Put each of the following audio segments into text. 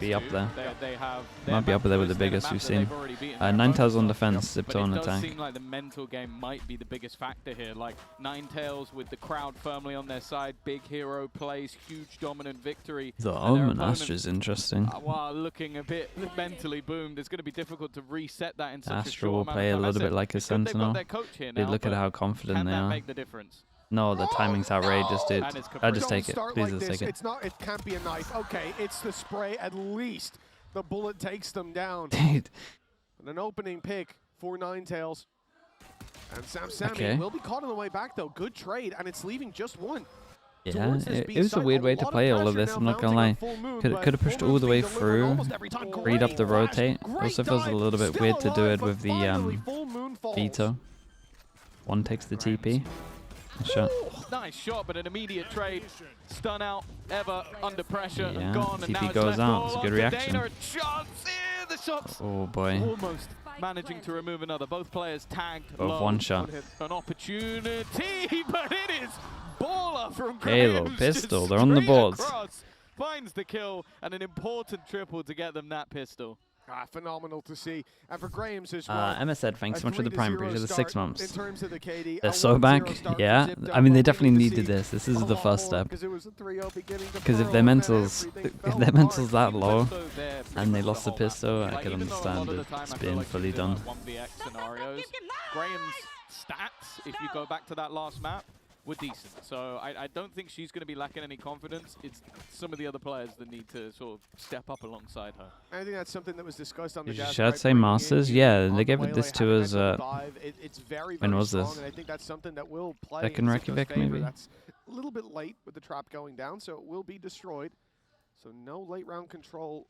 be up there. They have Might be up there with the biggest we've seen. NINETAILZ on defense, XIPTO on attack. It does seem like the mental game might be the biggest factor here. Like NINETAILZ with the crowd firmly on their side, big hero plays, huge dominant victory. The Omen Astra is interesting. While looking a bit mentally boomed, it's going to be difficult to reset that in such Astra a short will amount play a of time. little bit like a Sentinel. Look at how confident they are. Make the difference? No, the timing's outrageous, dude. I just take it. Please just take it. It's not. It can't be a knife. Okay, it's the spray. At least the bullet takes them down. Dude. And an opening pick for NINETAILZ. And Sammy will be caught on the way back, though. Good trade, and it's leaving just one. Yeah, it was a weird way to play all of this, I'm not gonna lie. Could have pushed all the way through, read up the rotate. Also feels a little bit weird to do it with the veto. One takes the TP. Shot. Nice shot, but an immediate trade. Stun out, ever under pressure and gone. And TP now goes out. It's a good reaction. The shots. Oh boy. Almost managing to remove another. Both players tagged. Both one shot. An opportunity, but it is baller from Halo, Graham's. pistol. They're on the boards. Across, finds the kill and an important triple to get them that pistol. Phenomenal to see. And for Graham's as well. MSZ, thanks so much for the prime bridge of the 6 months. In terms of the KD, They're so back, yeah. I mean, they definitely needed this. This is the first step. Because if their mental's that low and they lost the pistol, I could understand it. It's being fully done. Graham's stats, if you go back to that last map, were decent. So I don't think she's going to be lacking any confidence. It's some of the other players that need to sort of step up alongside her. I think that's something that was discussed on the Should I say Masters? Yeah, they gave it this to us. When was this? And I think that's something that will play Second Reykjavik, maybe? That's a little bit late with the trap going down, so it will be destroyed. So no late round control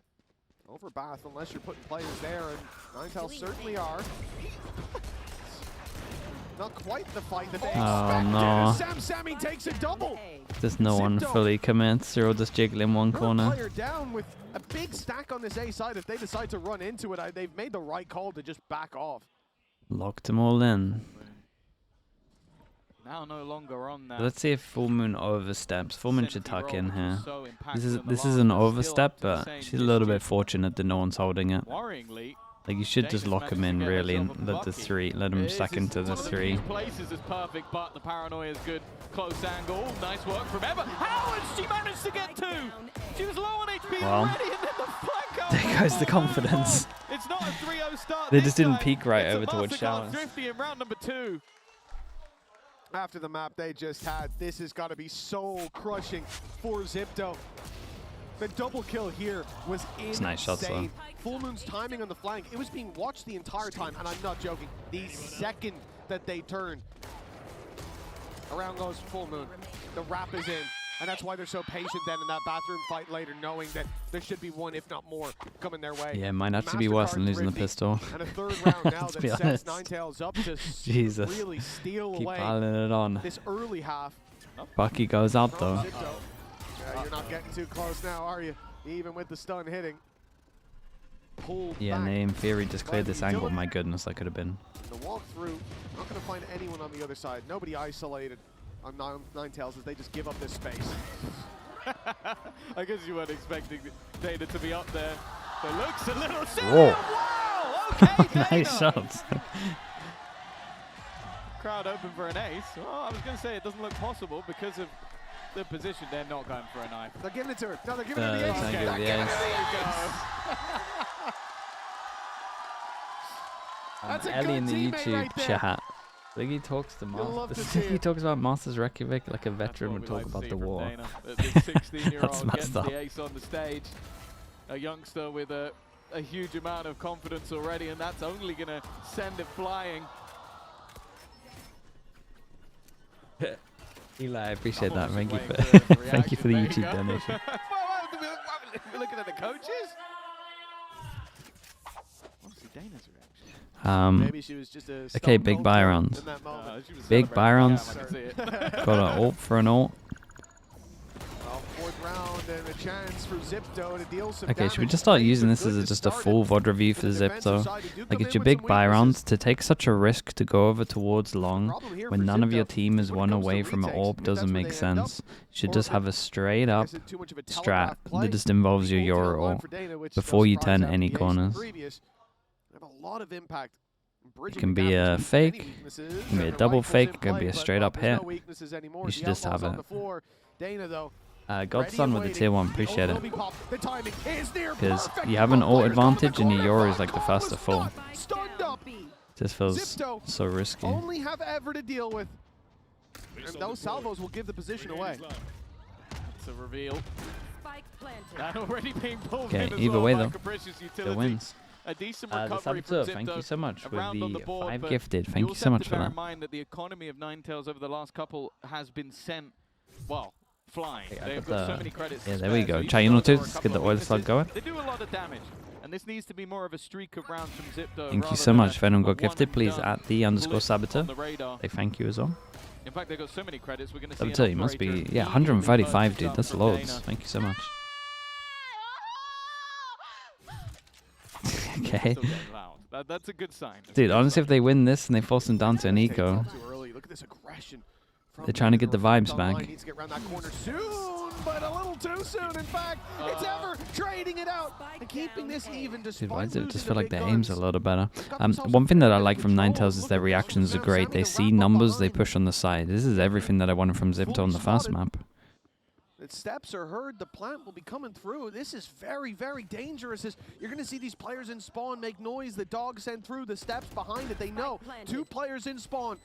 over Bath unless you're putting players there, and NINETAILZ certainly are. Not quite the fight that they expected. No. Sammy takes a double. There's no one fully commits. They're all just jiggling in one corner. Player down with a big stack on this A side. If they decide to run into it, they've made the right call to just back off. Locked them all in. Now no longer on that. Let's see if Full Moon oversteps. Full Moon should tuck in here. This is an overstep, but she's a little bit fortunate that no one's holding it. Worryingly, like, you should just lock him in, really, and let the three, let him stack into the three. Places is perfect, but the paranoia is good. Close angle, nice work from Emma. How has she managed to get two? She was low on HP already, and then the flank. There goes the confidence. It's not a 3-0 start. They just didn't peek right over towards Showers. Thrifty in round number 2. After the map they just had, this has got to be soul crushing for XIPTO. The double kill here was insane. Nice shots, though. Full Moon's timing on the flank, it was being watched the entire time, and I'm not joking. The second that they turned, around goes Full Moon. The wrap is in, and that's why they're so patient then in that bathroom fight later, knowing that there should be one, if not more, coming their way. Yeah, it might actually be worse than losing the pistol. And a third round now that sets NINETAILZ up to Jesus. really steal Keep away piling it on. this early half. Bucky goes out, though. You're not getting too close now, are you? Even with the stun hitting. Pulled Yeah, back. and they in theory just cleared this angle. My goodness, that could have been. The walk through, not going to find anyone on the other side. Nobody isolated on NINETAILZ as they just give up this space. I guess you weren't expecting Dana to be up there. But looks a little Whoa. Wow, okay, Dana. Nice shots. Crowd open for an ace. Oh, I was going to say it doesn't look possible because of the position. They're not going for a knife. They're giving it to her. No, they're giving her the ace. Trying to give the That's a Ellie in the good teammate YouTube right there. chat. I think he talks to he talks about Masters Reykjavik like a veteran would talk about the war. This 16-year-old messed gets up. the ace on the stage. A youngster with a huge amount of confidence already, and that's only going to send it flying. Eli, I appreciate that. Thank you for thank you for the YouTube donation. We're looking at the coaches. Obviously, Dana's reaction. Maybe she was just a Okay, big buy rounds. Big buy rounds. Got an ult for an ult. Well, 4th round and a chance for XIPTO to deal some Okay, damage. should we just start using this as just a full VOD review for XIPTO? Like, it's your big buy round. To take such a risk to go over towards long when none of your team is one away from an AWP doesn't make sense. You should just have a straight up strat that just involves your Euro AWP before you turn any corners. It can be a fake, it can be a double fake, it can be a straight up hit. You should just have it. Godson with the tier 1, appreciate it. Because you have an ult advantage and your Euro is like the faster full. Just feels so risky. Only have ever to deal with. And those salvos will give the position away. It's a reveal. That already being pulled Okay, in as either well way by though, Capricious it Utility. wins. A decent The recovery XIPTO, from thank you XIPTO, so much with around on the board, 5 but gifted. Thank you also so have much to for bear that. in mind that the economy of NINETAILZ over the last couple has been sent, well, flying. They've got so many credits. Yeah, there we go. Chino 2, let's get the oil slug going. They do a lot of damage, and this needs to be more of a streak of rounds from XIPTO. Thank you so much. If anyone got gifted, please at @the_saboteur. Say thank you as well. In fact, they've got so many credits, we're going to see Saboteur, you must be, yeah, 135, dude. That's loads. Thank you so much. Okay. That's a good sign. Dude, honestly, if they win this and they force them down to an eco, they're trying to get the vibes back. Needs to get around that corner soon, but a little too soon. In fact, it's ever trading it out and keeping this even. Dude, why does it just feel like their aim's a little better? One thing that I like from NINETAILZ is their reactions are great. They see numbers, they push on the side. This is everything that I wanted from XIPTO on the fast map. The steps are heard, the plant will be coming through. This is very, very dangerous. You're going to see these players in spawn make noise. The dog send through the steps behind it. They know 2 players in spawn,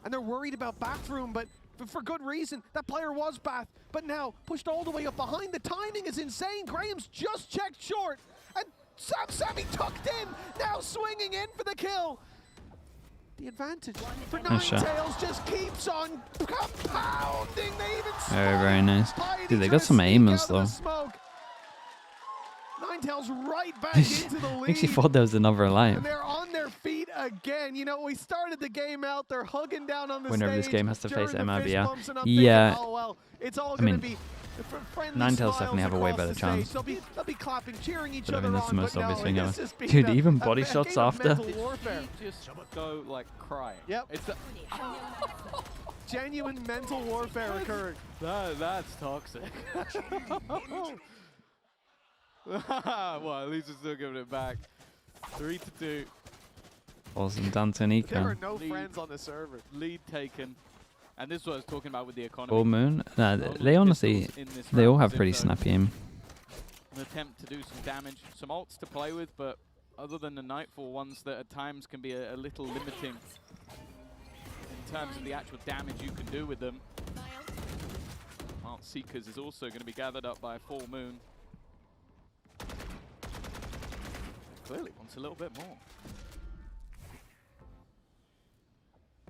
and they're worried about bathroom, but for good reason. That player was bath, but now pushed all the way up behind. The timing is insane. Graham's just checked short, and Sammy tucked in, now swinging in for the kill. The advantage for NINETAILZ just keeps on compounding. They even very, very nice. Dude, they got some aimers though. NINETAILZ right back into the lead. I actually thought there was another alive. And they're on their feet again. You know, we started the game out, they're hugging down on the Winner of stage. this game has to face MIBR. Yeah. Thinking, oh, well, it's all I mean, be NINETAILZ definitely have a way better chance. They'll be clapping, cheering each But I other mean, that's the most on, obvious no, thing ever. just Dude, even body shots after. Just go like crying. Yep. It's genuine mental warfare occurring. That's toxic. Well, at least we're still giving it back. 3-2. Awesome, down to an eco. There are no friends on the server. Lead taken. And this is what I was talking about with the economy. Full moon? Nah, they honestly, they all have pretty snappy aim. An attempt to do some damage. Some ults to play with, but other than the Nightfall ones that at times can be a little limiting in terms of the actual damage you can do with them. Art Seekers is also going to be gathered up by a full moon. Clearly wants a little bit more.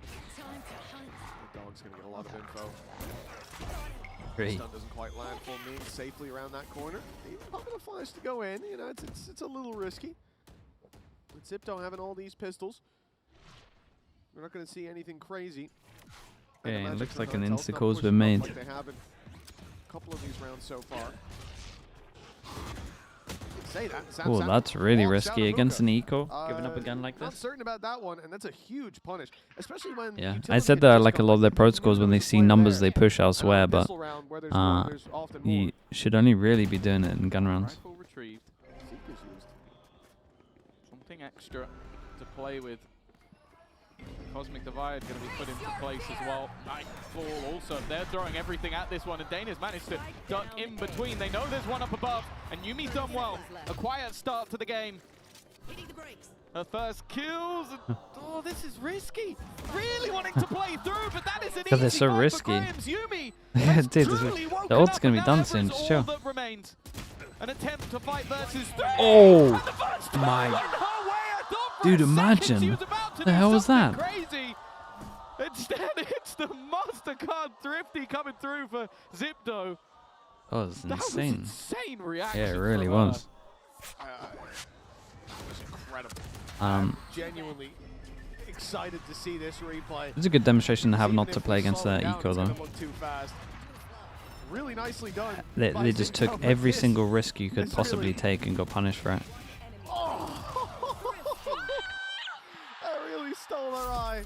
The dog's going to get a lot of info. Great. Stun doesn't quite land full moon safely around that corner. Not going to flash to go in. You know, it's a little risky. With XIPTO having all these pistols, we're not going to see anything crazy. Okay, it looks like an insta-call's been made. Like they have in a couple of these rounds so far. Oh, that's really risky against an eco, giving up a gun like Not this. certain about that one, and that's a huge punish, especially when. Yeah, I said that like a lot of their protocols when they see numbers they push elsewhere, but you should only really be doing it in gun rounds. Rifle retrieved. Seekers used. Something extra to play with. Cosmic Divide going to be put into place as well. Nightfall also. They're throwing everything at this one, and Dana's managed to duck in between. They know there's one up above, and Yumi's done well. A quiet start to the game. Her first kills. Oh, this is risky. Really wanting to play through, but that is an easy they're so fight risky. for Graham's Yumi. Dude, the ult's going to be done soon, just chill. An attempt to fight versus 3. Oh, And the first my. one her way. I thought for Dude, a second imagine. she was about to The do hell was something that? Crazy. Instead, it's the MasterCard Thrifty coming through for XIPTO. Oh, it's That was insane. insane reaction. Yeah, it really from her. was. It was incredible. Genuinely excited to see this replay. It's a good demonstration to have not to play against eco though. Really nicely done. They just took every single risk you could possibly take and got punished for it. That really stole our eye.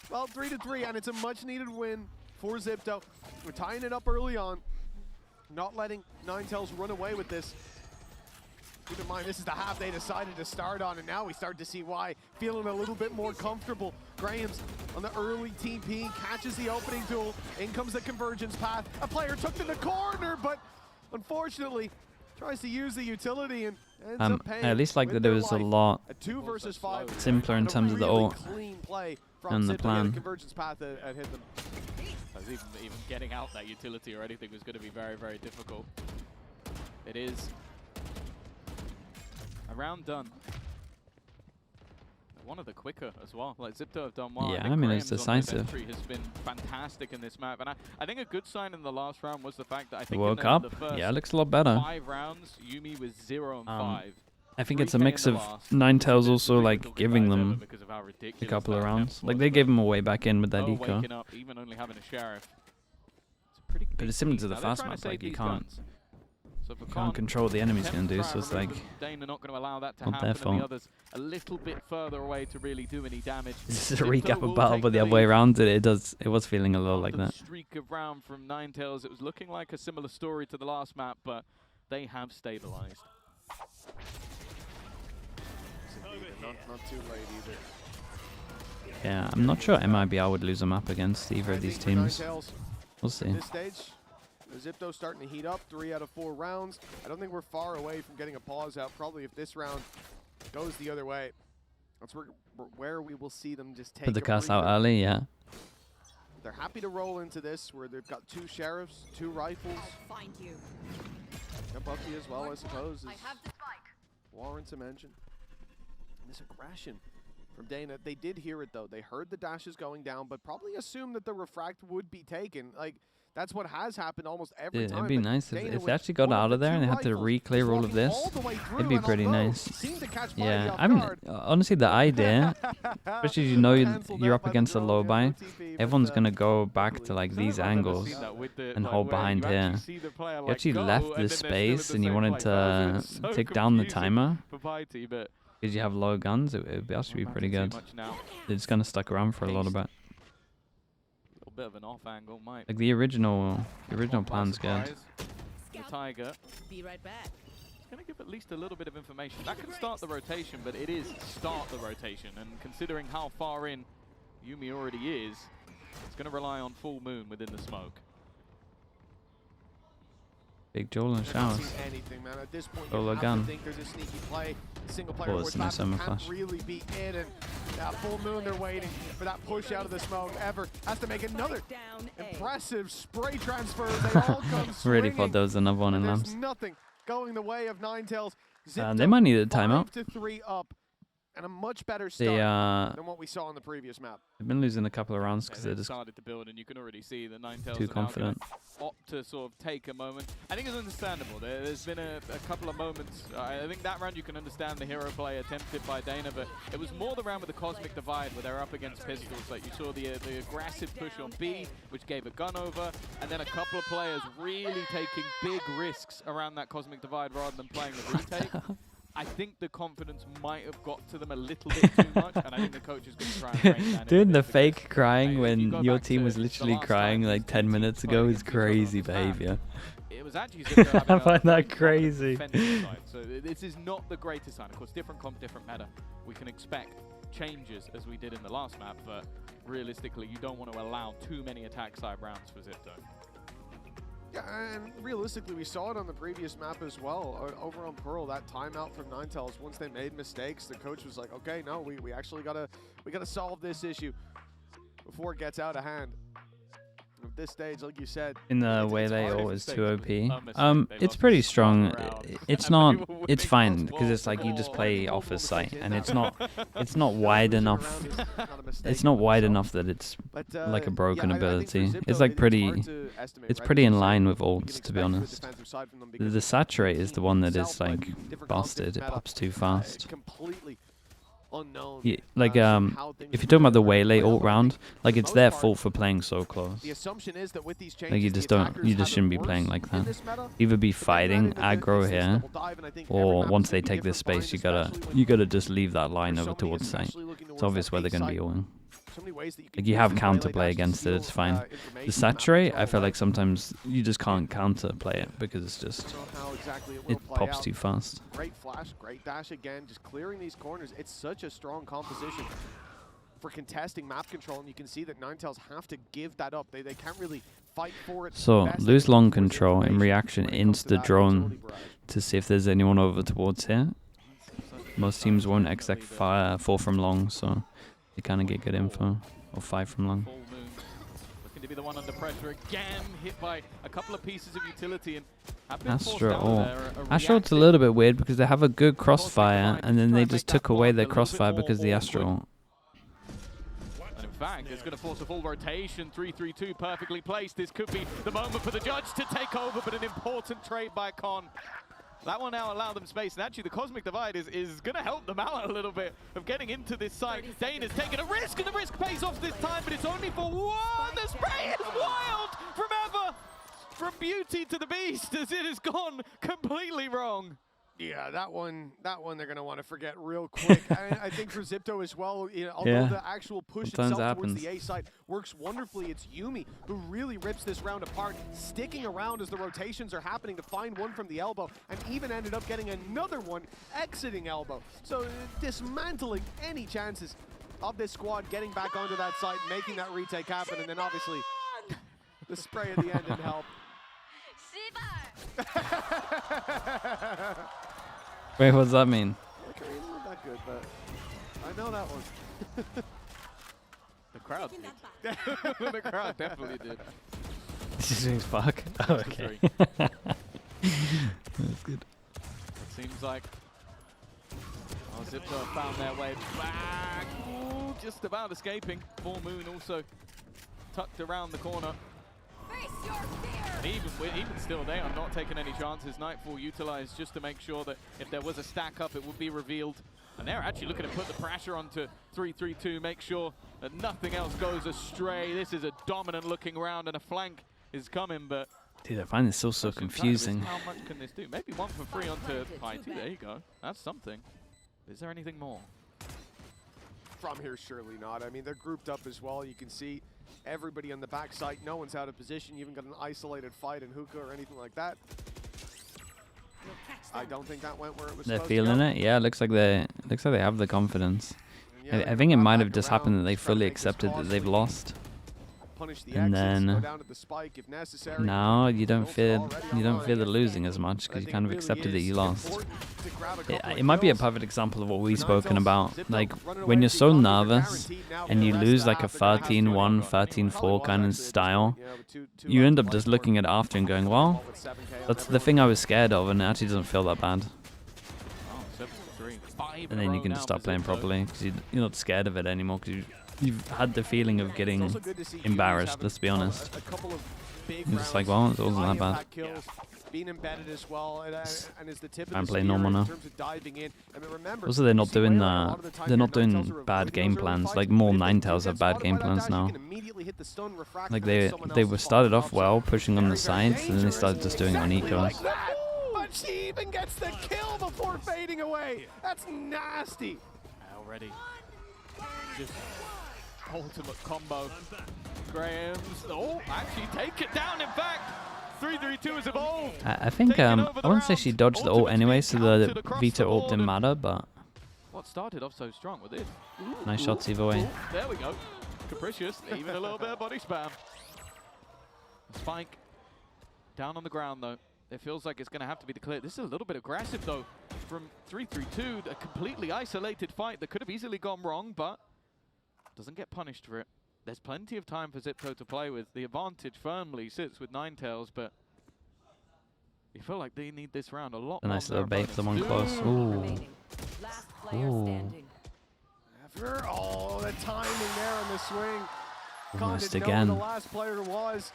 Well, 3-3, and it's a much-needed win for XIPTO. We're tying it up early on, not letting NINETAILZ run away with this. Keep in mind, this is the half they decided to start on, and now we start to see why. Feeling a little bit more comfortable. Graham's on the early TP, catches the opening duel. In comes the convergence path. A player took to the corner, but unfortunately tries to use the utility and ends up paying. I at least like that it was a lot a 2 versus 5 simpler in terms of the ult clean play from and the XIPTO. plan. The convergence path that hit them. Even getting out that utility or anything was going to be very, very difficult. It is a round done. One of the quicker as well. Like XIPTO have done well. Yeah, I mean, it's decisive. Has been fantastic in this map, and I think a good sign in the last round was the fact that I think Woke in up. the first Yeah, it looks a lot better. 5 rounds, Yumi was 0 and 5. I think it's a mix of NINETAILZ also like giving them a couple of rounds. Like they gave them a way back in with that eco. Up, even only having a sheriff. It's a pretty but it's similar to the fast map. Like you can't control what the enemy's gonna do. So it's like Dana not going to allow that to not happen. their fault. And the others a little bit further away to really do any damage. This is a recap of battle, but the other way around. It was feeling a little like that. Streak of round from NINETAILZ. It was looking like a similar story to the last map, but they have stabilized. Not too late either. Yeah, I'm not sure MIBR would lose a map against either of these teams. We'll see. At this stage, XIPTO starting to heat up 3 out of 4 rounds. I don't think we're far away from getting a pause out. Probably if this round goes the other way, that's where we will see them just take Put the cast out early, yeah. They're happy to roll into this where they've got 2 sheriffs, 2 rifles. I'll find you. A Bucky as well, I suppose, warrants a mention. And this aggression from Dana. They did hear it though. They heard the dashes going down, but probably assumed that the refract would be taken. Like, that's what has happened almost every time. It'd be nice if they actually got out of there and they had to re-clear all of this. It'd be pretty nice. Yeah, I mean, honestly, the idea, especially you know you're up against a low buy, everyone's gonna go back to like these angles and hold behind here. You actually left this space and you wanted to take down the timer because you have low guns. It would actually be pretty good. They're just gonna stuck around for a little bit. Bit of an off angle, might like the original plan's good. The Tiger. Be right back. It's going to give at least a little bit of information. That can start the rotation, but it is start the rotation. And considering how far in Yumi already is, it's going to rely on full moon within the smoke. Big Joel and showers. Anything, man. At this point, Solo gun. think there's a sneaky play. Single player can't really be in, and that full moon, they're waiting for that push out of the smoke. Ever has to make another impressive spray transfer. They all come really thought there was another one in lamps. There's nothing going the way of NINETAILZ. They might need a timeout. 5-3 up. And a much better start than what we saw on the previous map. They've been losing a couple of rounds because they they're just started to build, and you can already see the NINETAILZ too confident. Opt to sort of take a moment. I think it's understandable. There's been a couple of moments. I think that round you can understand the hero play attempted by Dana, but it was more the round with the Cosmic Divide where they're up against pistols. Like you saw the aggressive push on B, which gave a gun over, and then a couple of players really taking big risks around that Cosmic Divide rather than playing the retake. I think the confidence might have got to them a little bit too much, and I think the coach is going to try and rein that in. Doing the fake crying when your team was literally crying like 10 minutes ago is crazy behavior. It was actually I find that crazy. So this is not the greatest sign. Of course, different comp, different meta. We can expect changes as we did in the last map, but realistically, you don't want to allow too many attack side rounds for XIPTO. Yeah, and realistically, we saw it on the previous map as well. Over on Pearl, that timeout from NINETAILZ, once they made mistakes, the coach was like, okay, no, we actually gotta solve this issue before it gets out of hand. At this stage, like you said, in the way they always too OP. It's pretty strong. It's not. It's fine because it's like you just play off his site, and it's not wide enough. It's not wide enough that it's like a broken ability. It's like pretty. It's pretty in line with ults, to be honest. The saturate is the one that is like busted. It pops too fast. Completely unknown. Yeah, like if you're talking about the waylay ult round, like it's their fault for playing so close. The assumption is that with these changes, Like you just shouldn't be playing like that. Either be fighting aggro here, or once they take this space, you gotta just leave that line over towards site. It's obvious where they're gonna be ulting. Like you have counterplay against it, it's fine. The saturate, I feel like sometimes you just can't counter play it because it's just it pops too fast. Great flash, great dash again, just clearing these corners. It's such a strong composition for contesting map control, and you can see that NINETAILZ have to give that up. They can't really fight for it. So lose long control in reaction into the drone to see if there's anyone over towards here. Most teams won't exec 4 from long, so they kind of get good info, or 5 from long. Looking to be the one under pressure again, hit by a couple of pieces of utility, and Astra ult. Astra ult's a little bit weird because they have a good crossfire, and then they just took away their crossfire because of the Astra ult. And in fact, it's going to force a full rotation. 3-3-2 perfectly placed. This could be the moment for the judge to take over, but an important trade by Con. That will now allow them space, and actually the Cosmic Divide is going to help them out a little bit of getting into this site. Dane has taken a risk, and the risk pays off this time, but it's only for one. The spray is wild from ever. From beauty to the beast, as it has gone completely wrong. Yeah, that one they're going to want to forget real quick. I think for XIPTO as well, you know, although the actual push itself towards the A side works wonderfully, it's Yuumi who really rips this round apart, sticking around as the rotations are happening to find one from the elbow, and even ended up getting another one exiting elbow. So dismantling any chances of this squad getting back onto that site, making that retake happen, and then obviously the spray at the end didn't help. Wait, what does that mean? Okay, it's not that good, but I know that one. The crowd did. The crowd definitely did. This is fuck. Oh, okay. That's good. It seems like XIPTO have found their way back. Ooh, just about escaping. Full Moon also tucked around the corner. And even still, they are not taking any chances. Nightfall utilized just to make sure that if there was a stack up, it would be revealed. And they're actually looking to put the pressure onto 3-3-2, make sure that nothing else goes astray. This is a dominant looking round, and a flank is coming, but... Dude, I find this so confusing. How much can this do? Maybe 1 for free onto Piety. There you go. That's something. Is there anything more? From here, surely not. I mean, they're grouped up as well. You can see everybody on the backside. No one's out of position. You even got an isolated fight in hookah or anything like that. I don't think that went where it was. They're feeling it. Yeah, it looks like they have the confidence. Yeah, I think it might have just happened that they fully accepted that they've lost. And then now you don't fear the losing as much because you kind of accepted that you lost. It might be a perfect example of what we've spoken about. Like when you're so nervous and you lose like a 13-1, 13-4 kind of style, you end up just looking at it after and going, well, that's the thing I was scared of, and it actually doesn't feel that bad. And then you can just start playing properly because you're not scared of it anymore because you've had the feeling of getting embarrassed, let's be honest. You're just like, well, it wasn't that bad. Being embedded as well, and is the tip I'm playing normal now. Also, they're not doing bad game plans. Like more NINETAILZ have bad game plans now. Like they were started off well, pushing on the sides, and then they started just doing it on ecos. But she even gets the kill before fading away. That's nasty. Already, just ultimate combo. Graham's actually take it down. In fact. 3-3-2 has evolved. I think I wouldn't say she dodged the ult anyway, so the Vita ult didn't matter, but what started off so strong with this? Nice shots either way. There we go. Capricious, even a little bit of body spam. Spike down on the ground though. It feels like it's going to have to be declared. This is a little bit aggressive though from 3-3-2. A completely isolated fight that could have easily gone wrong, but doesn't get punished for it. There's plenty of time for XIPTO to play with. The advantage firmly sits with NINETAILZ, but you feel like they need this round a lot more. A nice little bait for the one close. Ooh. Ooh. Oh, the timing there on the swing. Almost again. The last player was.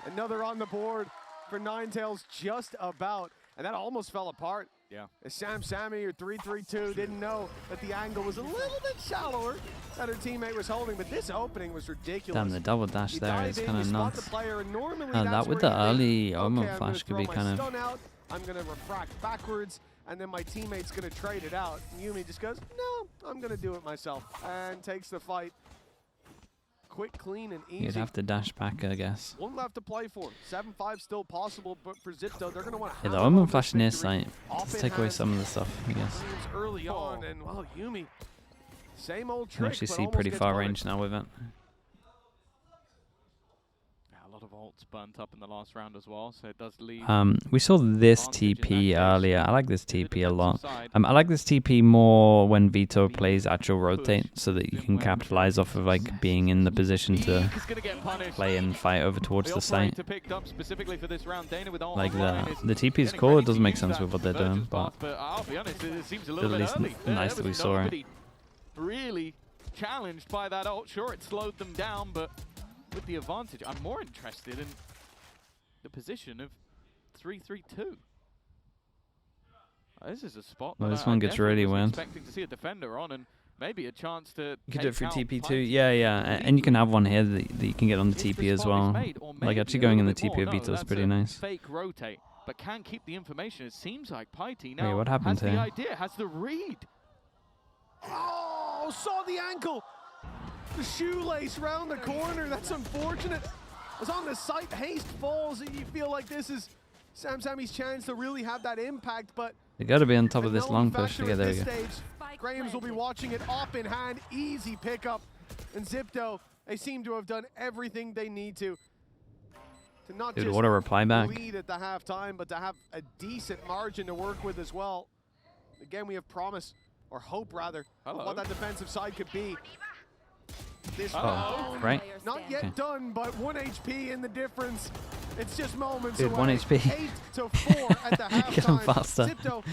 Another on the board for NINETAILZ just about. And that almost fell apart. Yeah. Sammy, or 3-3-2, didn't know that the angle was a little bit shallower that her teammate was holding, but this opening was ridiculous. Damn, the double dash there is kind of nuts. And that with the early Omen flash could be kind of... I'm going to refract backwards, and then my teammate's going to trade it out. And Yumi just goes, no, I'm going to do it myself, and takes the fight. Quick, clean, and easy. You'd have to dash back, I guess. One left to play for. 7-5 still possible, but for XIPTO, they're going to want to... Yeah, the Omen flash near sight. Just take away some of the stuff, I guess. Early on, and well, Yumi, same old trick. You can actually see pretty far range now with it. A lot of ults burnt up in the last round as well, so it does leave. We saw this TP earlier. I like this TP a lot. I like this TP more when Vito plays actual rotate, so that you can capitalize off of like being in the position to play and fight over towards the site. Like the TP is cool. It doesn't make sense with what they're doing, but I'll be honest, it seems a at little least bit nice that we saw it. Really challenged by that ult. Sure, it slowed them down, but with the advantage, I'm more interested in the position of 3-3-2. This is a spot. Well, this one gets really weird. Expecting to see a defender on, and maybe a chance to. You could do it for TP too. Yeah, and you can have one here that you can get on the TP as well. Like actually going in the TP of Vito is pretty nice. Fake rotate, but can keep the information. It seems like Piety now Wait, what happened has here? the idea, has the read. Oh, saw the ankle. The shoelace round the corner. That's unfortunate. Was on the site. Haste falls. You feel like this is Sammy's chance to really have that impact, but They got to be on top of this long push. Okay, there we go. Grahams will be watching it up in hand. Easy pickup. And XIPTO, they seem to have done everything they need to not Dude, just what a reply back. lead at the halftime, but to have a decent margin to work with as well. Again, we have promise, or hope rather, of what that defensive side could be. This right? Not yet done, but 1 HP in the difference. It's just moments Dude, away. 1 HP. 8-4 at the Get him halftime. faster. XIPTO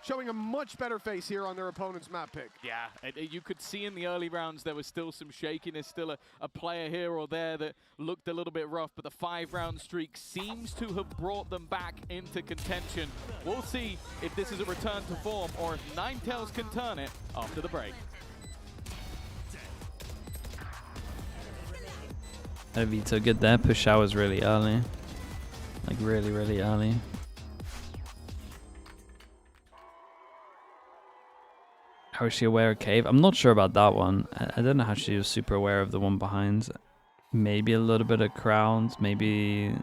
showing a much better face here on their opponent's map pick. Yeah, you could see in the early rounds there was still some shakiness, still a player here or there that looked a little bit rough, but the 5-round streak seems to have brought them back into contention. We'll see if this is a return to form or if NINETAILZ can turn it after the break. Vito, good there. Push out was really early. Like really, really early. How is she aware of cave? I'm not sure about that one. I don't know how she was super aware of the one behind. Maybe a little bit of crowns. Maybe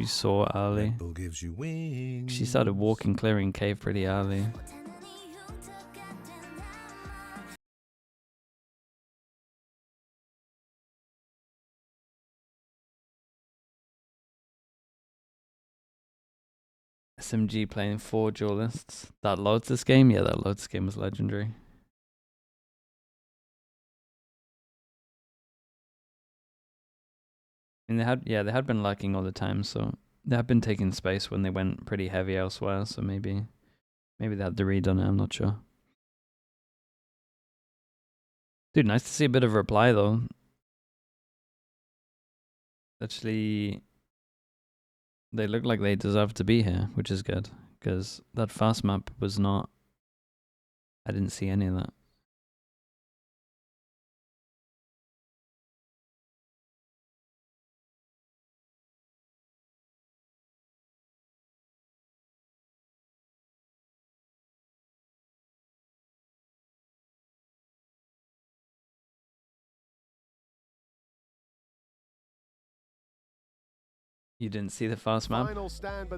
saw early. Gives you wings. She started walking, clearing cave pretty early. SMG playing 4 duelists. That loads this game? Yeah, that loads this game was legendary. And they had been lurking all the time, so they had been taking space when they went pretty heavy elsewhere, so maybe they had the read on it, I'm not sure. Dude, nice to see a bit of reply though. Actually, they look like they deserve to be here, which is good, because that fast map was not... I didn't see any of that. You didn't see the fast map?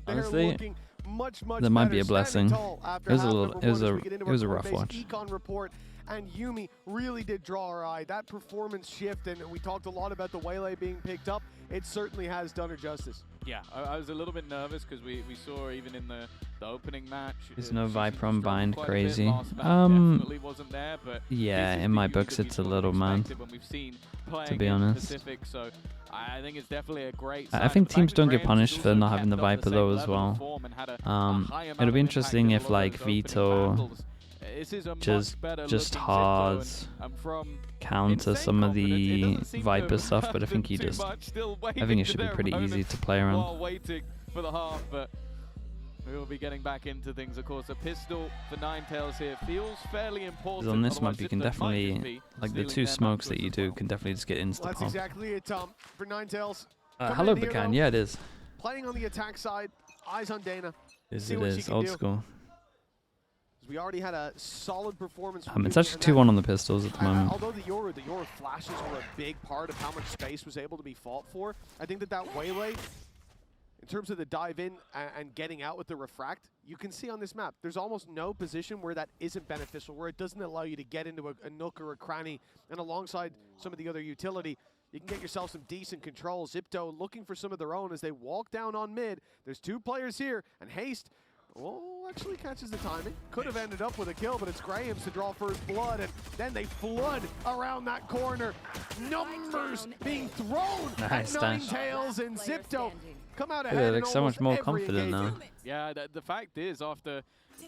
Honestly, much that might be a blessing. It was a rough watch. Econ report, and Yumi really did draw our eye. That performance shift, and we talked a lot about the Waylay being picked up. It certainly has done her justice. Yeah, I was a little bit nervous because we saw even in the open match. There's no Viper on bind, crazy. Definitely wasn't there, but yeah, in my books it's a little man, to be honest. Pacific, so I think it's definitely a great I think teams don't get punished for not having the Viper though as well. It'll be interesting if like Vito just hard counter some of the Viper stuff, but I think it should be pretty easy to play around. Waiting for the half, but We will be getting back into things, of course. A pistol for NINETAILZ here feels fairly important. On this map, you can definitely, like the 2 smokes that you do, can definitely just get insta That's pop. exactly it, Tom. For NINETAILZ. Hello, Bacan. Yeah, it is. Playing on the attack side, eyes on Dana. It is old school. We already had a solid performance. It's actually 2-1 on the pistols at the moment. Although the Yoru flashes were a big part of how much space was able to be fought for, I think that waylay, in terms of the dive in and getting out with the refract, you can see on this map, there's almost no position where that isn't beneficial, where it doesn't allow you to get into a nook or a cranny, and alongside some of the other utility, you can get yourself some decent control. XIPTO looking for some of their own as they walk down on mid. There's 2 players here, and Haste, oh, actually catches the timing. Could have ended up with a kill, but it's Graham's to draw first blood, and then they flood around that corner. Numbers being thrown at NINETAILZ, and XIPTO come out ahead. They look so much more confident now. Yeah, the fact is, after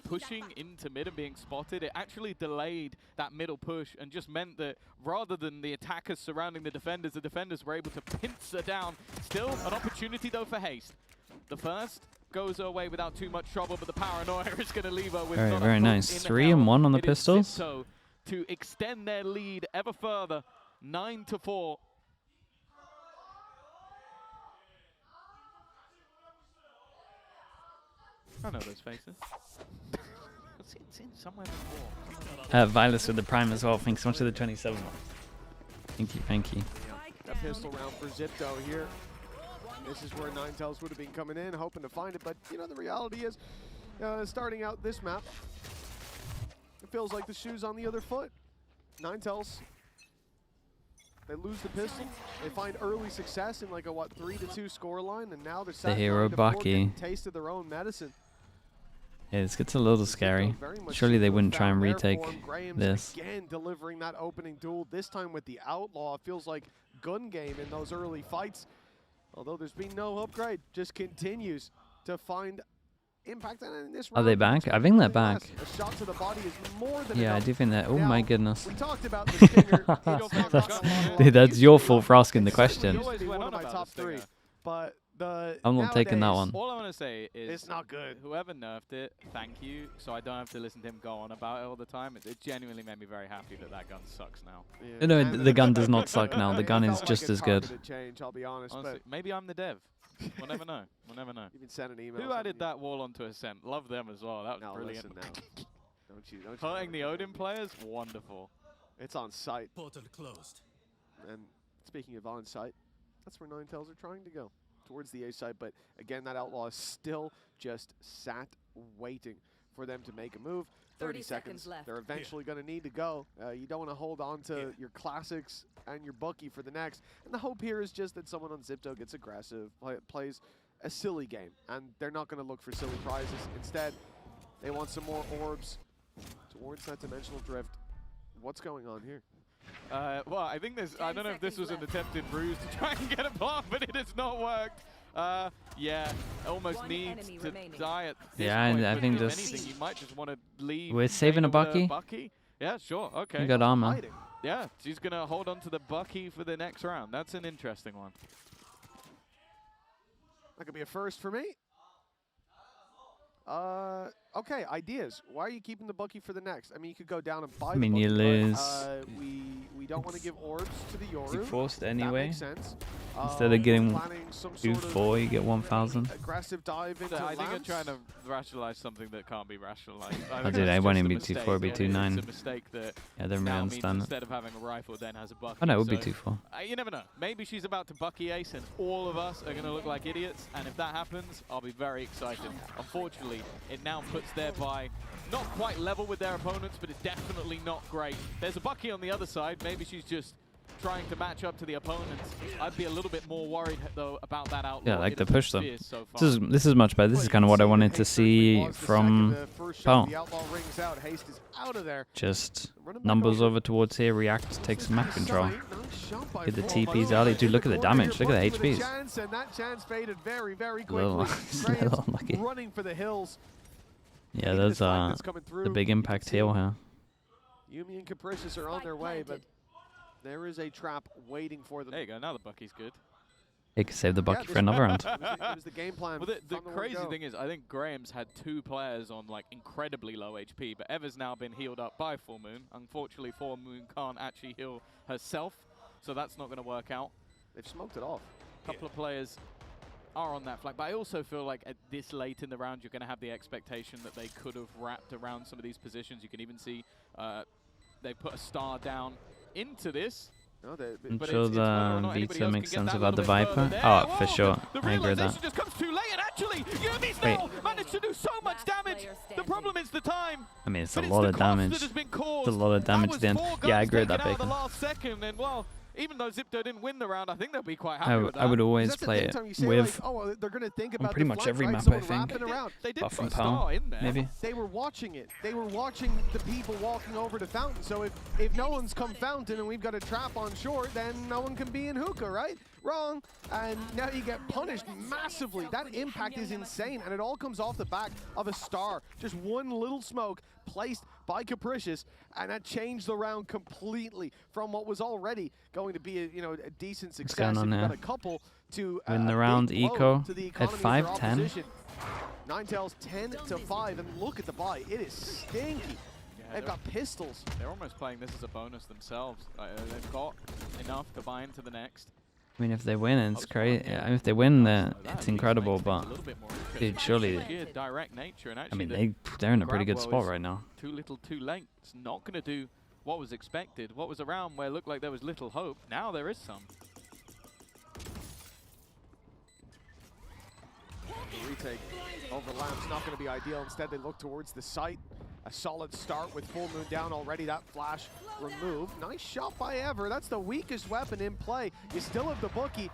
pushing into mid and being spotted, it actually delayed that middle push and just meant that rather than the attackers surrounding the defenders were able to pincer down. Still an opportunity though for Haste. The first goes away without too much trouble, but the paranoia is going to leave her with very nice. 3-1 on the pistols. So to extend their lead ever further, 9-4. I know those faces. It's in somewhere before. Vilas with the prime as well. Thanks so much for the 27. Thank you. A pistol round for XIPTO here. This is where NINETAILZ would have been coming in, hoping to find it, but you know the reality is, starting out this map, it feels like the shoe's on the other foot. NINETAILZ, they lose the pistol, they find early success in like a 3-2 scoreline, and now they're the hero Bucky. Taste of their own medicine. Yeah, this gets a little scary. Surely they wouldn't try and retake this. Again, delivering that opening duel, this time with the Outlaw. It feels like gun game in those early fights. Although there's been no upgrade, just continues to find impact. And in this Are they back? I think they're back. A shot to the body is more than yeah, enough. I do think that. Oh my goodness. We talked about the stinger. Dude, that's your fault for asking the question. One of my top 3, but I'm not taking that one. All I want to say is it's not good. Whoever nerfed it, thank you. So I don't have to listen to him go on about it all the time. It genuinely made me very happy that gun sucks now. Yeah. No, the gun does not suck now. The gun is just as good. Change, I'll be honest. Honestly, maybe I'm the dev. We'll never know. We'll never know. You can send an email. Who added that wall onto Ascent? Love them as well. That was brilliant. Listen now. Don't you hurting the Odin players? Wonderful. It's on site. Portal closed. And speaking of on site, that's where NINETAILZ are trying to go. Towards the A side, but again, that Outlaw is still just sat waiting for them to make a move. 30 seconds left. They're eventually going to need to go. You don't want to hold on to your classics and your Bucky for the next. And the hope here is just that someone on XIPTO gets aggressive, plays a silly game, and they're not going to look for silly prizes. Instead, they want some more orbs towards that dimensional drift. What's going on here? Well, I think there's, I don't know if this was an attempted ruse to try and get a block, but it has not worked. Yeah, almost needs to die at this point. I think this. Anything, you might just want to leave. We're saving a Bucky. Yeah, sure, okay. You got armor. Yeah, she's going to hold on to the Bucky for the next round. That's an interesting one. That could be a first for me. Okay, ideas. Why are you keeping the Bucky for the next? I mean, you could go down and buy the Bucky, you lose. But, we don't want to give orbs to the Yoru. You forced anyway. That makes sense. Instead of getting 2-4, you get 1,000. Aggressive dive into I think you're trying to rationalize something that can't be rationalized. I did. I won't even be 2-4, it'd be 2-9. It's a mistake that I don't really understand it. Instead of having a rifle, then has a Bucky. Oh no, it would be 2-4. You never know. Maybe she's about to Bucky ace, and all of us are going to look like idiots. And if that happens, I'll be very excited. Unfortunately, it now puts thereby not quite level with their opponents, but it's definitely not great. There's a Bucky on the other side. Maybe she's just trying to match up to the opponents. I'd be a little bit more worried though about that Outlaw. Yeah, like the push them. So this is much better. This is kind of what I wanted to see from Pao. Just numbers over towards here, react, take some map control. Get the TPs early. Dude, look at the damage. Look at the HPs. That chance faded very, very little unlucky. Running for the hills. Yeah, there's the big impact heal here. Yumi and Capricious are on their way, but there is a trap waiting for them. There you go. Now the Bucky's good. He could save the bucket for another round. It was the game plan. Well, the crazy thing is, I think Graham's had 2 players on like incredibly low HP, but Ever's now been healed up by Full Moon. Unfortunately, Full Moon can't actually heal herself, so that's not going to work out. They've smoked it off. A couple of players are on that flank, but I also feel like at this late in the round, you're going to have the expectation that they could have wrapped around some of these positions. You can even see they put a star down into this. No, I'm sure the Vita makes sense about the Viper. Oh, for sure. I agree with that. Just comes too late, and actually, Yuumi still managed to do so much damage. The problem is the time. I mean, it's a lot of damage. It's a lot of damage then. Yeah, I agree with that, Bacon. The last second, and well, even though XIPTO didn't win the round, I think they'll be quite happy with that. I would always play it with they're gonna think about pretty much every map, I think. They did Buff put and a star in there. maybe. They were watching it. They were watching the people walking over to Fountain. So if no one's come Fountain and we've got a trap on shore, then no one can be in hookah, right? Wrong. And now you get punished massively. That impact is insane, and it all comes off the back of a star. Just one little smoke placed by Capricious, and that changed the round completely from what was already going to be a decent success. What's going on Got here? a couple to Win the round eco at 5-10. NINETAILZ 10-5, and look at the buy. It is stinky. Yeah, They've got pistols. They're almost playing this as a bonus themselves. They've got enough to buy into the next. I mean, if they win, it's great. Yeah, if they win, it's incredible. But dude, surely, Direct nature, and I mean, they're in a pretty good spot right now. Too little, too late. It's not going to do what was expected. What was around where it looked like there was little hope. Now there is some. The retake over Lamb's not going to be ideal. Instead, they look towards the site. A solid start with Full Moon down already. That flash removed. Nice shot by Ever. That's the weakest weapon in play. You still have the Bookie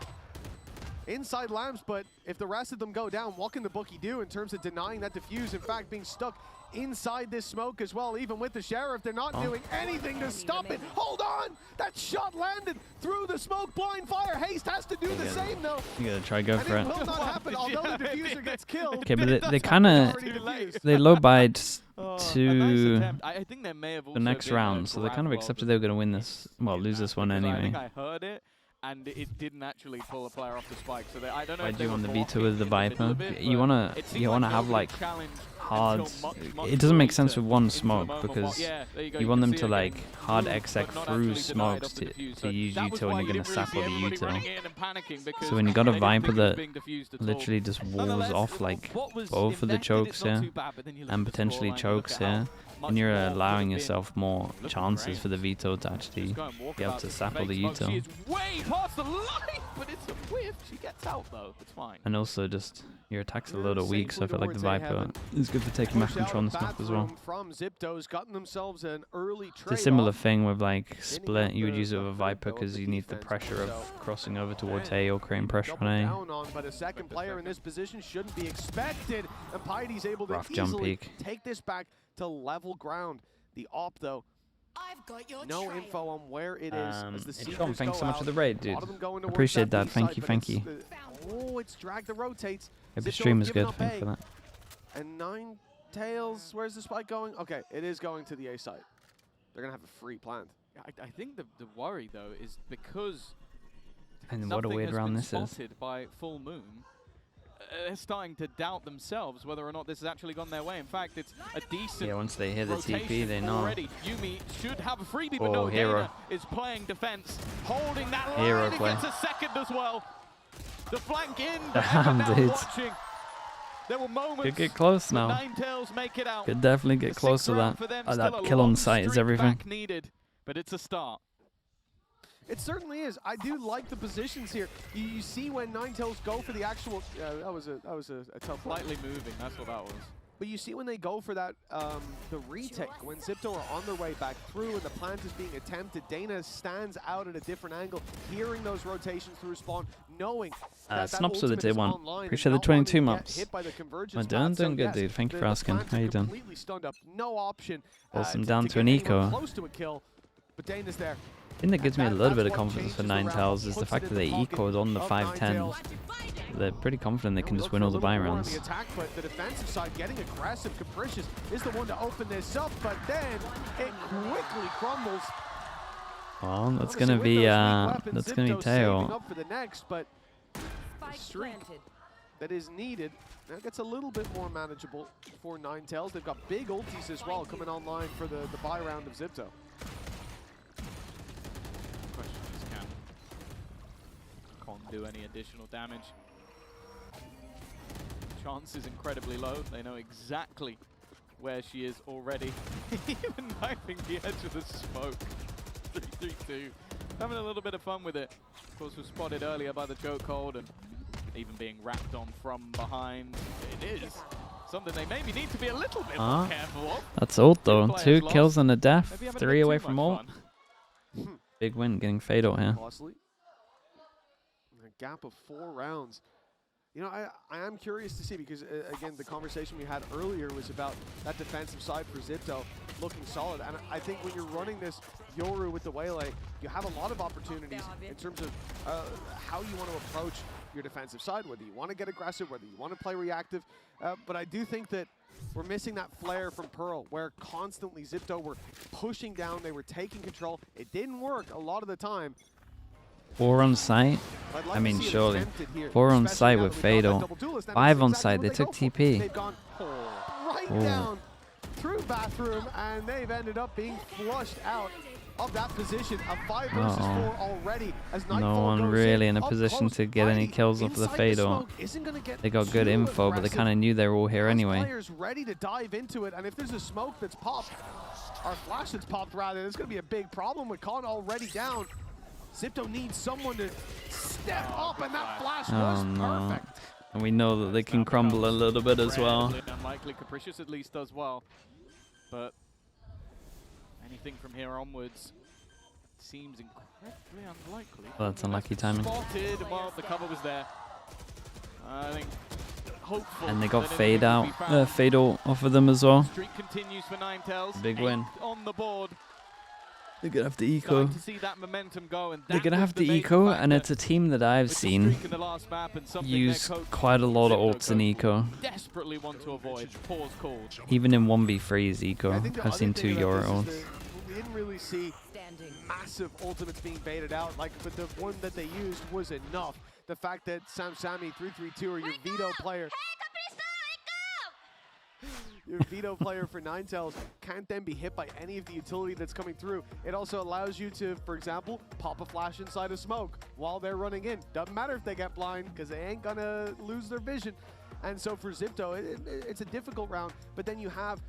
inside Lambs, but if the rest of them go down, what can the Bookie do in terms of denying that defuse? In fact, being stuck inside this smoke as well, even with the Sheriff, they're not doing anything to stop it. Hold on! That shot landed through the smoke. Blind fire. Haste has to do the same, though. You gotta try go for it. It will not happen, although the diffuser gets killed. Okay, but they kind of low buyed to I think they may have the next round, so they kind of accepted they were gonna win this. Well, lose this one anyway. I think I heard it, and it didn't actually pull a player off the spike. So I don't know. Why do you want the Vita with the Viper? You wanna have like hard. It doesn't make sense with one smoke because you want them to like hard exec through smokes to use util, and you're gonna sample the util. So when you got a Viper that literally just walls off like both of the chokes here and potentially chokes here, and you're allowing yourself more chances for the Vito to actually be able to sample the util. She is way past the line, but it's a whiff. She gets out though. It's fine. And also just your attack's a little weak, so I feel like the Viper is good for taking map control on this map as well. From XIPTO's gotten themselves an early It's a similar thing with like Split. You would use it with a Viper because you need the pressure of crossing over towards A or creating pressure on A. But a second player in this position shouldn't be expected, and Piety's able to Rough jump easily peek. take this back to level ground. The op though, no info on where it is. As the Sean, thanks so much for the raid, dude. A lot of them going towards Appreciate that. B Thank side, you, but thank you. Oh, it's dragged the rotates. Hope the XIPTO stream is giving good. up Thanks A. for that. And NINETAILZ, where's the spike going? Okay, it is going to the A site. They're gonna have a free plant. I think the worry though is because And what a weird round this is. spotted by Full Moon. They're starting to doubt themselves whether or not this has actually gone their way. In fact, it's a decent Once they hear the rotation TP, they know. already. Yuumi should have a freebie, but Oh, no, hero. Dana is playing defense, holding that line. Hero He play. gets a second as well. The flank in, Damn, now dude. watching. There were moments Could get close now. NINETAILZ make it out. Could definitely get The close to sixth round that. for them, Oh, still that a kill on long sight is streak everything. back needed, but it's a start. It certainly is. I do like the positions here. You see when NINETAILZ go for the actual. That was a tough one. Slightly moving. That's what that was. But you see when they go for that, the retake, when XIPTO are on their way back through and the plant is being attempted, Dana stands out at a different angle, hearing those rotations through spawn, knowing that Snops with the ultimate day is one. online, Appreciate and the not wanting 22 to get months. hit by the convergence I'm doing plant. So good, yes, dude. Thank you for the asking. plants How are you doing? completely stunned up. No option. Awesome. Down to an get anyone eco. close to a kill, but Dana's there. The thing that gives me a little bit of That's what confidence for changes the round, NINETAILZ is the puts fact it that in they the pocket ecoed on the of 5-10s. They're pretty confident they can just win all the buy rounds. The attack, but the defensive side getting aggressive. Capricious is the one to open this up, but then it quickly crumbles. Well, that's gonna be Teo. Up for the next, but streak that is needed. Now it gets a little bit more manageable for NINETAILZ. They've got big ultis as well coming online for the buy round of XIPTO. Question is, can Con do any additional damage? Chance is incredibly low. They know exactly where she is already. Even knifing the edge of the smoke. 3-3-2. Having a little bit of fun with it. Of course, was spotted earlier by the chokehold and even being wrapped on from behind. It is something they maybe need to be a little bit more careful of. That's ult though. 2 kills and a death. 3 away too from much ult. Big win getting Fatal here. Costly. A gap of 4 rounds. You know, I am curious to see because, again, the conversation we had earlier was about that defensive side for XIPTO looking solid. And I think when you're running this Yoru with the Waylay, you have a lot of opportunities in terms of how you want to approach your defensive side, whether you want to get aggressive, whether you want to play reactive. But I do think that we're missing that flair from Pearl, where constantly XIPTO were pushing down, they were taking control. It didn't work a lot of the time. 4 on site? I mean, surely. 4 on site with Fatal. 5 on site, they took TP. They've gone right down through bathroom, and they've ended up being flushed out of that position. A 5 versus 4 already. As no one really in a position to get any kills off the Fatal. They got good info, but they kind of knew they were all here anyway. Players ready to dive into it, and if there's a smoke that's popped, or flash that's popped rather, there's going to be a big problem with Con already down. XIPTO needs someone to step up, and that flash was perfect. And we know that they can crumble a little bit as well. Unlikely. Capricious at least does well, but anything from here onwards seems incredibly unlikely. Well, that's unlucky timing. Spotted. Well, the cover was there. I think hopeful. And they got Fatal off of them as well. Streak continues for NINETAILZ. Big win. On the board. They're gonna have to eco. To see that momentum go, and they're gonna have to eco, and it's a team that I've seen use quite a lot of ults in eco. Desperately want to avoid. Pause called. Even in 1v3's eco, I've seen 2 Yoru ults. We didn't really see massive ultimates being baited out, but the one that they used was enough. The fact that Samsami 332 or your veto player. Your veto player for NINETAILZ can't then be hit by any of the utility that's coming through. It also allows you to, for example, pop a flash inside of smoke while they're running in. Doesn't matter if they get blind because they ain't gonna lose their vision. And so for XIPTO, it's a difficult round, but then you have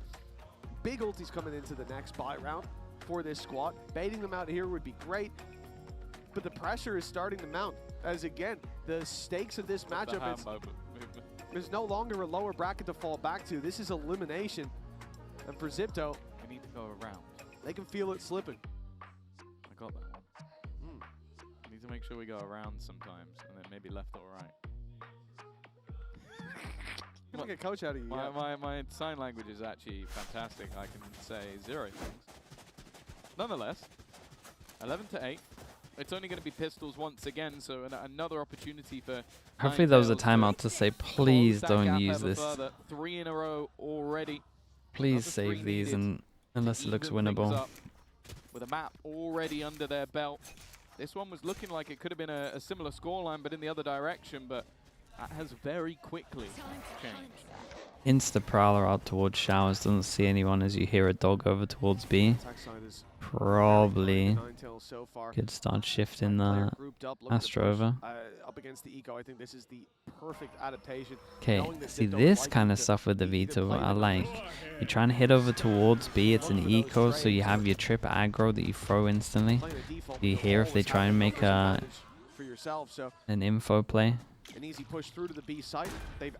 big ultis coming into the next buy round for this squad. Baiting them out here would be great, but the pressure is starting to mount as, again, the stakes of this matchup, there's no longer a lower bracket to fall back to. This is elimination. And for XIPTO, we need to go around. They can feel it slipping. I got that one. We need to make sure we go around sometimes, and then maybe left or right. I'm gonna get coach out of you. My sign language is actually fantastic. I can say 0 things. Nonetheless, 11-8. It's only going to be pistols once again, so another opportunity for. Hopefully there was a timeout to say, please don't use this. 3 in a row already. Please save these, and unless it looks winnable. With a map already under their belt. This one was looking like it could have been a similar scoreline, but in the other direction. But that has very quickly changed. Insta Prowler out towards Showers, doesn't see anyone as you hear a dog over towards B. Probably could start shifting the Astro over. Up against the eco, I think this is the perfect adaptation. Okay, see this kind of stuff with the veto I like. You're trying to hit over towards B, it's an eco, so you have your trip aggro that you throw instantly. You hear if they try and make an info play. An easy push through to the B site. They've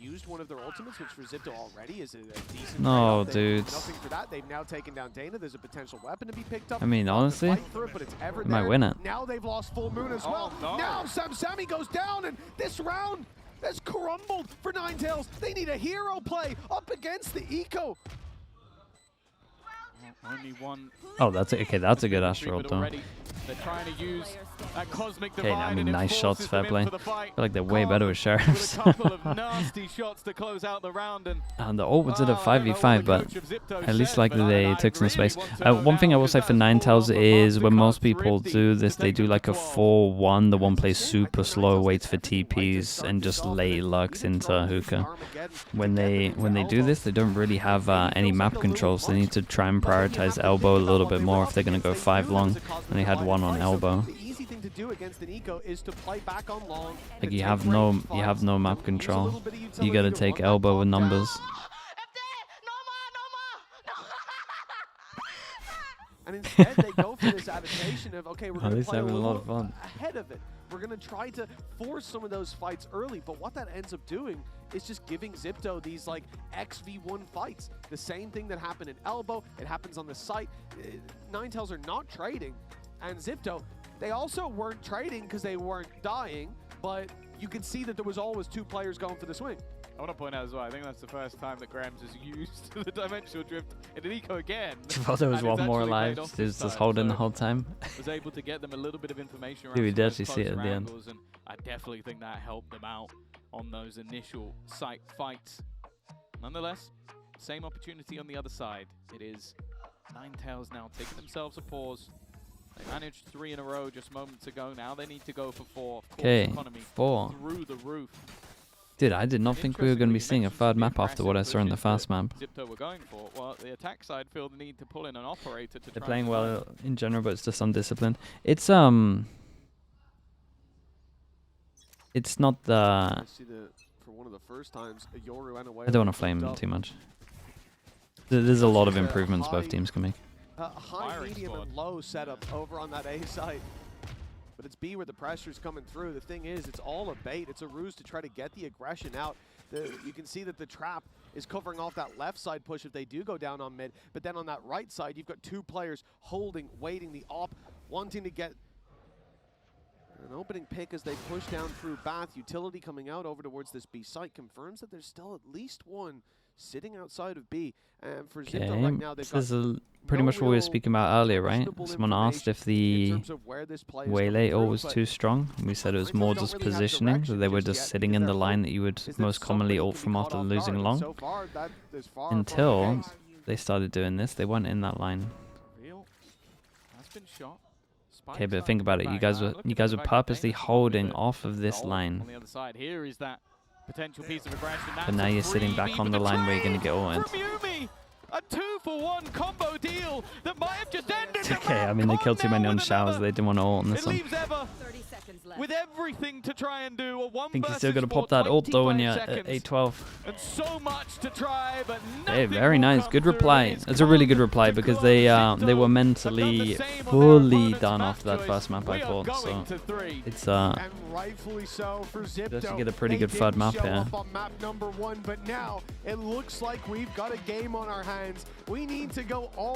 used one of their ultimates, which for XIPTO already is a decent. No, dude. Nothing for that. They've now taken down Dana. There's a potential weapon to be picked up. I mean, honestly, they might win it. Now they've lost Full Moon as well. No. Now Samsami goes down, and this round has crumbled for NINETAILZ. They need a hero play up against the eco. Only one. Oh, that's okay. That's a good Astro though. They're trying to use that cosmic Okay, divide. I mean, and nice it shots, forces fair them play. into the I fight. feel like they're way Kong better with with Sheriffs. a couple of nasty shots to close out the round. And The ult was at a well, I don't know 5v5, what the but coach of XIPTO at least said, like but they I took some really space. want to know One thing I now, will say because for that's NINETAILZ full is of when most Mastercard people 50 do to this, they take do it to like a 12. 4-1. The one plays super slow, waits for TPs, and just lay lucks into hookah. When they do this, they don't really have any map controls. They need to try and prioritize elbow a little bit more if they're going to go 5 long. And they had one on elbow. The easy thing to do against an eco is to play back on long. Like you have no map control. You got to take elbow with numbers. And instead they go for this adaptation of, okay, we're going to play having a lot of fun. ahead of it. We're going to try to force some of those fights early, but what that ends up doing is just giving XIPTO these like XV1 fights. The same thing that happened in elbow, it happens on the site. NINETAILZ are not trading, and XIPTO, they also weren't trading because they weren't dying, but you can see that there was always 2 players going for the swing. I want to point out as well, I think that's the first time that Grams has used the dimensional drift in an eco again. Well, there was And it's one more actually alive. paid off He was this just time, holding the so whole time. was able to get them a little bit of information around Yeah, we some did of those actually see it at closer the end. angles, and I definitely think that helped them out on those initial site fights. Nonetheless, same opportunity on the other side. It is NINETAILZ now taking themselves a pause. They managed 3 in a row just moments ago. Now they need to go for 4. Of course, Okay, economy 4. through the roof. Dude, I did not think we were going to be seeing a 3rd map after what I saw in the fast map. XIPTO were going for. Well, the attack side feel the need to pull in an operator to They're try playing and well in general, but it's just undisciplined. It's not the... I see that for one of the first times, Yoru went away. I don't want to flame them too much. There's a lot of improvements both teams can make. High, Firing medium, squad. and low setup over on that A side. But it's B where the pressure's coming through. The thing is, it's all a bait. It's a ruse to try to get the aggression out. You can see that the trap is covering off that left side push if they do go down on mid. But then on that right side, you've got 2 players holding, waiting, the op, wanting to get an opening pick as they push down through Bath. Utility coming out over towards this B site confirms that there's still at least one sitting outside of B. And for XIPTO right now, they've this got is pretty much what we were speaking about earlier, right? Someone asked if the waylay ult was too strong. We said it was more just positioning, that they were just sitting in the line that you would most commonly ult from after losing long. Until they started doing this, they weren't in that line. Okay, but think about it. You guys were purposely holding off of this line. On the other side, here is that potential piece of aggression. But now you're sitting back on the line where you're going to get ulted. A 2-for-1 combo deal that might have just ended. It's okay, I mean, they killed too many on showers. They didn't want to ult on this one. With everything to try and do a 1 I think you're still going to pop that ult though when you're at 8-12. And so much to try, but hey, very nice. Good reply. It's a really good reply because they were mentally fully done after that first map, I thought. So it's and rightfully so for XIPTO. just to get a pretty good 3rd map here. On map number 1, but now it looks like we've got a game on our hands. We need to go all